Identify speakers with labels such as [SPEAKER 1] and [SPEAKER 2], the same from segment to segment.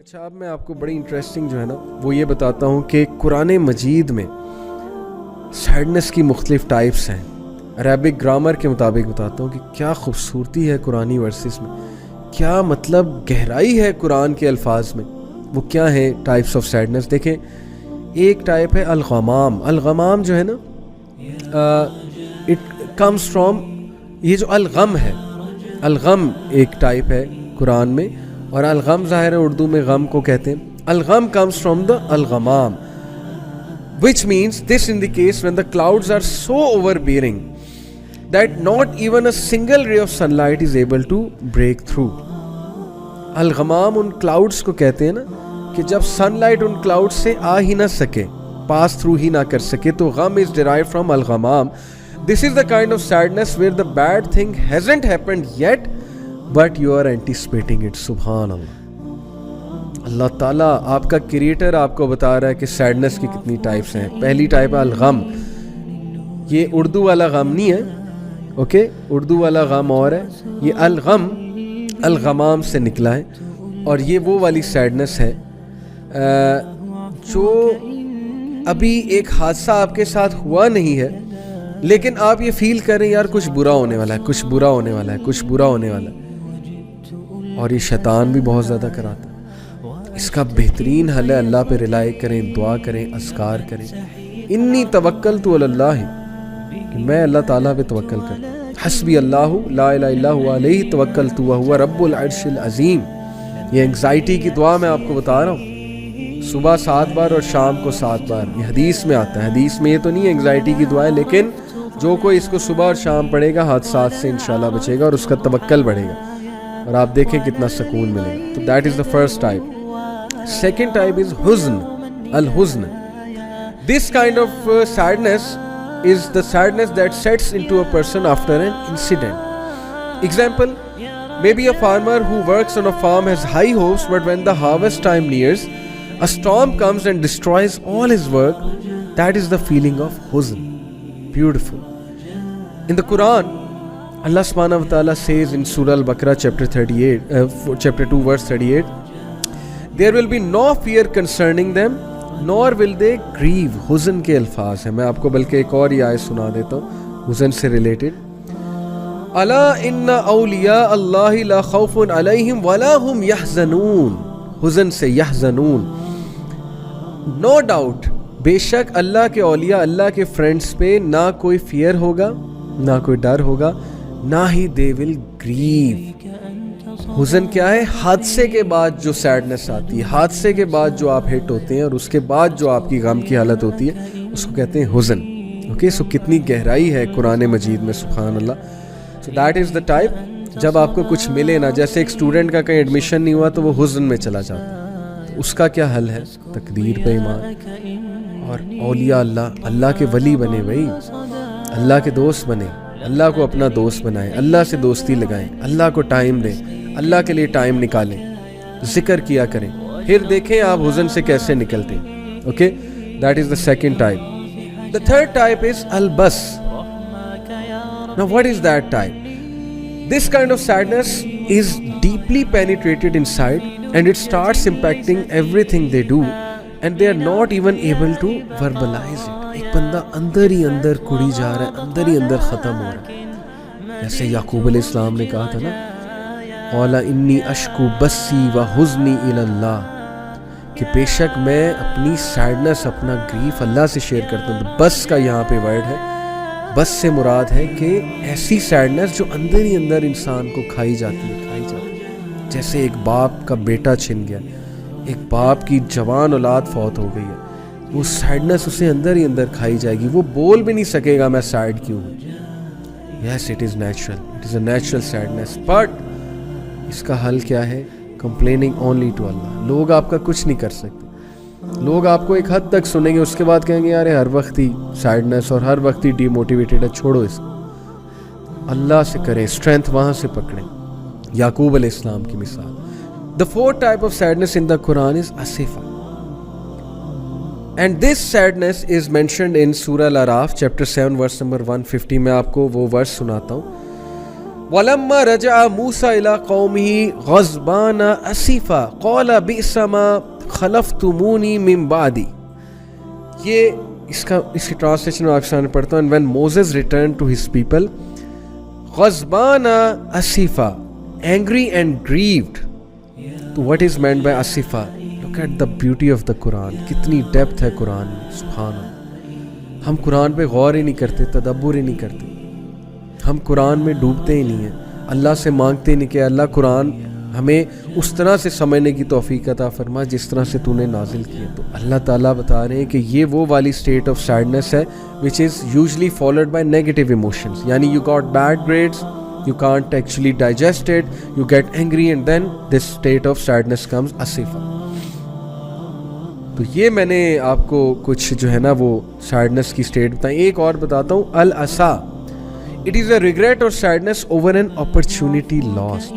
[SPEAKER 1] اچھا، اب میں آپ کو بڑی انٹرسٹنگ جو ہے نا وہ یہ بتاتا ہوں کہ قرآن مجید میں سیڈنس کی مختلف ٹائپس ہیں. عربک گرامر کے مطابق بتاتا ہوں کہ کیا خوبصورتی ہے قرآنی ورسز میں، کیا مطلب گہرائی ہے قرآن کے الفاظ میں. وہ کیا ہیں ٹائپس آف سیڈنس؟ دیکھیں، ایک ٹائپ ہے الغمام. الغمام جو ہے نا اٹ کمز فرام، یہ جو الغم ہے، الغم ایک ٹائپ ہے قرآن میں، اور الغم ظاہر ہے اردو میں غم کو کہتے ہیں. الغم comes from the الغمام which means this indicates when the clouds are so overbearing that not even a single ray of sunlight is able to break through. الغمام ان کلاؤڈز کو کہتے ہیں نا کہ جب سن لائٹ ان کلاؤڈ سے آ ہی نہ سکے، پاس تھرو ہی نہ کر سکے، تو غم is derived from الغمام. This is the kind of sadness where the bad thing hasn't happened yet but you are anticipating it. سبحان اللہ. اللہ تعالیٰ آپ کا کریٹر آپ کو بتا رہا ہے کہ سیڈنس کی کتنی ٹائپس ہیں. پہلی ٹائپ ہے الغم. یہ اردو والا غم نہیں ہے، اوکے؟ اردو والا غم اور ہے، یہ الغم الغمام سے نکلا ہے. اور یہ وہ والی سیڈنس ہے جو ابھی ایک حادثہ آپ کے ساتھ ہوا نہیں ہے لیکن آپ یہ فیل کریں یار کچھ برا ہونے والا ہے، کچھ برا ہونے والا ہے، کچھ برا ہونے والا ہے. اور یہ شیطان بھی بہت زیادہ کراتا ہے. اس کا بہترین حل ہے اللہ پہ ریلائی کریں، دعا کریں، اذکار کریں. انی توکلت علی اللہ، کہ میں اللہ تعالیٰ پہ توکل کرتا ہوں. حسبی اللہ لا الہ الا هو علیہ توکلت وہو رب العرش العظیم. یہ انگزائٹی کی دعا میں آپ کو بتا رہا ہوں، صبح 7 بار اور شام کو 7 بار. یہ حدیث میں آتا ہے. حدیث میں یہ تو نہیں ہے انگزائٹی کی دعا ہے، لیکن جو کوئی اس کو صبح اور شام پڑھے گا حادثات سے انشاءاللہ بچے گا اور اس کا توکل بڑھے گا، اور آپ دیکھیں کتنا سکون ملے گا. تو that is the first type. Second type is حزن، الحزن. This kind of sadness is the sadness that sets into a person after an incident. Example, maybe a farmer who works on a farm has high hopes, but when the harvest time nears, a storm comes and destroys all his work. That is the feeling of huzn. Beautiful. In the Quran, Allah subhanahu wa ta'ala says in Surah Al-Baqarah chapter 2 verse 38, there will be no fear concerning them nor will they grieve. حزن کے الفاظ ہیں. میں آپ کو بلکہ ایک اور یہ آیت سنا دیتا ہوں حزن سے ریلیٹڈ. الا ان اولیاء اللہ لا خوف علیہم ولا هم یحزنون. حزن سے یحزنون. نو ڈاؤٹ، بے شک اللہ کے اولیاء، اللہ کے فرینڈز پہ نہ کوئی فیئر ہوگا، نہ کوئی ڈر ہوگا، نہ ہی دے ول گریو. حزن کیا ہے؟ حادثے کے بعد جو سیڈنس آتی ہے، حادثے کے بعد جو آپ ہٹ ہوتے ہیں اور اس کے بعد جو آپ کی غم کی حالت ہوتی ہے، اس کو کہتے ہیں حزن. اوکے، سو کتنی گہرائی ہے قرآن مجید میں، سبحان اللہ. So that is the type. جب آپ کو کچھ ملے نا، جیسے ایک اسٹوڈنٹ کا کہیں ایڈمیشن نہیں ہوا تو وہ حزن میں چلا جاتا، اس کا کیا حل ہے؟ تقدیر پہ ایمان اور اولیاء اللہ، اللہ کے ولی بنے بھائی، اللہ کے دوست بنے، اللہ کو اپنا دوست بنائیں، اللہ سے دوستی لگائیں، اللہ کو ٹائم دیں، اللہ کے لیے ٹائم نکالیں، ذکر کیا کریں، پھر دیکھیں آپ حزن سے کیسے نکلتے ہیں. Okay, that is the second type. The third type is البس. Now what is that type? This kind of sadness is deeply penetrated inside and it starts impacting everything they do and they are not even able to verbalize it. ایک بندہ اندر ہی اندر کڑی جا رہا ہے، اندر ہی اندر ختم ہو رہا ہے. جیسے یعقوب علیہ السلام نے کہا تھا نا، قال انی اشکو بسی و حزنی الی اللہ، کہ بے شک میں اپنی سیڈنس، اپنا گریف اللہ سے شیئر کرتا ہوں. بس کا یہاں پہ ورڈ ہے. بس سے مراد ہے کہ ایسی سیڈنس جو اندر ہی اندر انسان کو کھائی جاتی ہے. جیسے ایک باپ کا بیٹا چھن گیا، ایک باپ کی جوان اولاد فوت ہو گئی ہے، وہ سیڈنس اسے اندر ہی اندر کھائی جائے گی. وہ بول بھی نہیں سکے گا میں سیڈ کیوں ہوں. Yes, it is natural, it is a natural sadness. But اس کا حل کیا ہے؟ Complaining only to Allah. لوگ آپ کا کچھ نہیں کر سکتے. لوگ آپ کو ایک حد تک سنیں گے، اس کے بعد کہیں گے یار ہر وقت ہی سیڈنس اور ہر وقت ہی ڈی موٹیویٹیڈ ہے، چھوڑو اس کو. اللہ سے کریں، اسٹرینتھ وہاں سے پکڑیں. یعقوب علیہ السلام کی مثال. The fourth type of sadness in the Quran is asifa. And this sadness is mentioned in Surah Al-Araf chapter 7 verse number 150. میں آپ کو وہ ورس سناتا ہوں. وَلَمَّا رَجَعَ مُوسَى إِلَىٰ قَوْمِهِ غَضْبَانَ أَسِفًا قَالَ بِئْسَ مَا خَلَفْتُمُونِي مِن بَعْدِي. یہ اس کی ٹرانسلیشن میں آپ کے سامنے پڑھتا ہوں. when Moses returned to his people غضبان أسفا, angry and grieved. تو what is meant by أسفا? look at the beauty of the Quran. کتنی ڈیپتھ ہے قرآن میں, سبحان اللہ. ہم قرآن پہ غور ہی نہیں کرتے, تدبر ہی نہیں کرتے, ہم قرآن میں ڈوبتے ہی نہیں ہیں, اللہ سے مانگتے نہیں کہ اللہ قرآن ہمیں اس طرح سے سمجھنے کی توفیق عطا فرما جس طرح سے تو نے نازل کیا. تو اللہ تعالیٰ بتا رہے ہیں کہ یہ وہ والی اسٹیٹ آف سیڈنس ہے which is usually followed by negative emotions. یعنی you got bad grades, you can't actually digest it, you get angry and then this state of sadness comes asifa. تو یہ میں نے آپ کو کچھ جو ہے نا وہ سیڈنس کی اسٹیٹ بتائیں. ایک اور بتاتا ہوں, الاسا. It is a regret or sadness over an opportunity lost.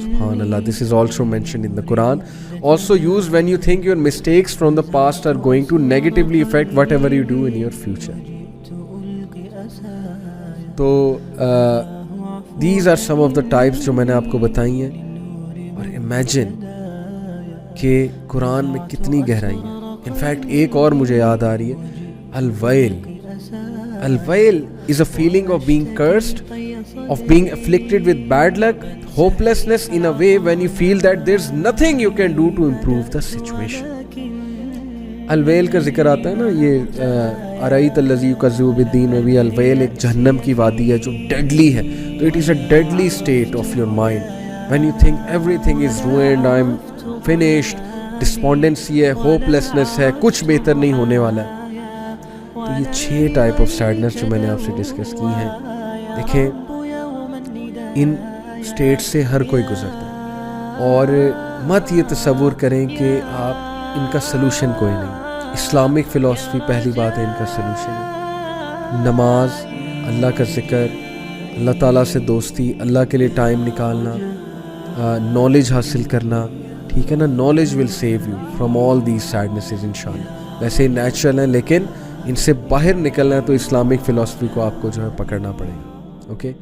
[SPEAKER 1] SubhanAllah, this is also mentioned in the Quran. Also used when you think your mistakes from the past are going to negatively affect whatever you do in your future. تو these are some of the types جو میں نے آپ کو بتائی ہیں. اور imagine کہ قرآن میں کتنی گہرائی ہے. In fact ایک اور مجھے یاد آ رہی ہے, الویل. الویل is a feeling of being cursed, of being afflicted with bad luck, hopelessness in a way when you feel that there's nothing you can do to improve the situation. الویل کا ذکر آتا ہے نا, یہ ارایت الذی یکذب بالدین میں بھی الویل ایک جہنم کی وادی ہے جو ڈیڈلی ہے. تو it is a deadly state of your mind when you think everything is ruined, I'm finished, despondency ہے, hopelessness ہے, کچھ بہتر نہیں ہونے والا ہے. تو یہ 6 ٹائپ آف سیڈنس جو میں نے آپ سے ڈسکس کی ہیں, دیکھیں ان اسٹیٹ سے ہر کوئی گزرتا ہے. اور مت یہ تصور کریں کہ آپ ان کا سلوشن کوئی نہیں. اسلامک فلسفی پہلی بات ہے ان کا سلوشن ہے. نماز, اللہ کا ذکر, اللہ تعالیٰ سے دوستی, اللہ کے لیے ٹائم نکالنا, نالج حاصل کرنا, ٹھیک ہے نا. Knowledge will save you from all these sadnesses انشاءاللہ. ویسے نیچرل ہیں لیکن ان سے باہر نکلنا ہے تو اسلامک فلسفی کو آپ کو جو ہے پکڑنا پڑے گا. اوکے.